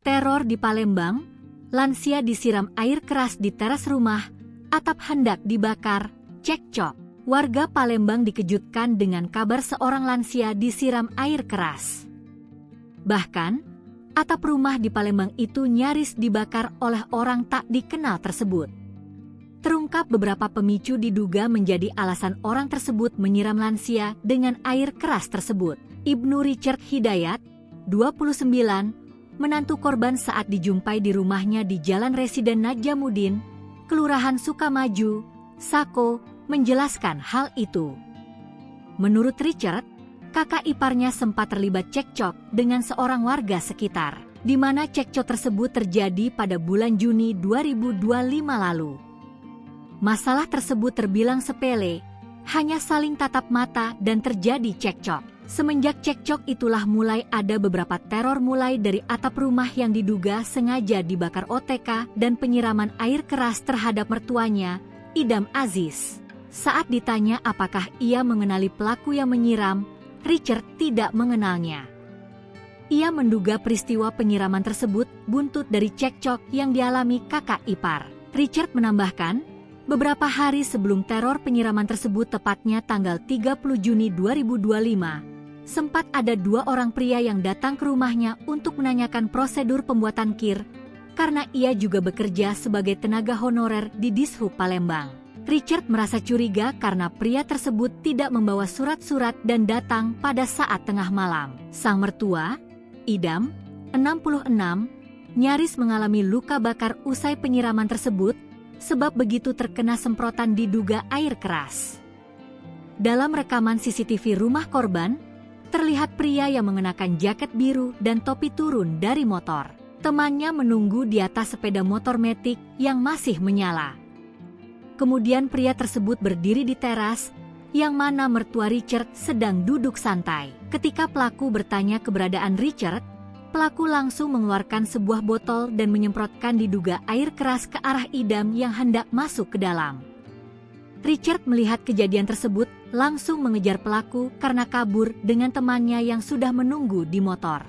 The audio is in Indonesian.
Teror di Palembang, lansia disiram air keras di teras rumah, atap hendak dibakar, cekcok. Warga Palembang dikejutkan dengan kabar seorang lansia disiram air keras. Bahkan, atap rumah di Palembang itu nyaris dibakar oleh orang tak dikenal tersebut. Terungkap beberapa pemicu diduga menjadi alasan orang tersebut menyiram lansia dengan air keras tersebut. Ibnu Richard Hidayat, 29, menantu korban saat dijumpai di rumahnya di Jalan Residen Najamuddin, Kelurahan Sukamaju, Sako, menjelaskan hal itu. Menurut Richard, kakak iparnya sempat terlibat cekcok dengan seorang warga sekitar, di mana cekcok tersebut terjadi pada bulan Juni 2025 lalu. Masalah tersebut terbilang sepele, hanya saling tatap mata dan terjadi cekcok. Semenjak cekcok itulah mulai ada beberapa teror mulai dari atap rumah yang diduga sengaja dibakar OTK dan penyiraman air keras terhadap mertuanya, Idam Aziz. Saat ditanya apakah ia mengenali pelaku yang menyiram, Richard tidak mengenalnya. Ia menduga peristiwa penyiraman tersebut buntut dari cekcok yang dialami kakak ipar. Richard menambahkan, beberapa hari sebelum teror penyiraman tersebut tepatnya tanggal 30 Juni 2025, sempat ada 2 orang pria yang datang ke rumahnya untuk menanyakan prosedur pembuatan kir, karena ia juga bekerja sebagai tenaga honorer di Dishub Palembang. Richard merasa curiga karena pria tersebut tidak membawa surat-surat dan datang pada saat tengah malam. Sang mertua, Idam, 66, nyaris mengalami luka bakar usai penyiraman tersebut, sebab begitu terkena semprotan diduga air keras. Dalam rekaman CCTV rumah korban, terlihat pria yang mengenakan jaket biru dan topi turun dari motor. Temannya menunggu di atas sepeda motor metik yang masih menyala. Kemudian pria tersebut berdiri di teras, yang mana mertua Richard sedang duduk santai. Ketika pelaku bertanya keberadaan Richard, pelaku langsung mengeluarkan sebuah botol dan menyemprotkan diduga air keras ke arah Idam yang hendak masuk ke dalam. Richard melihat kejadian tersebut, langsung mengejar pelaku karena kabur dengan temannya yang sudah menunggu di motor.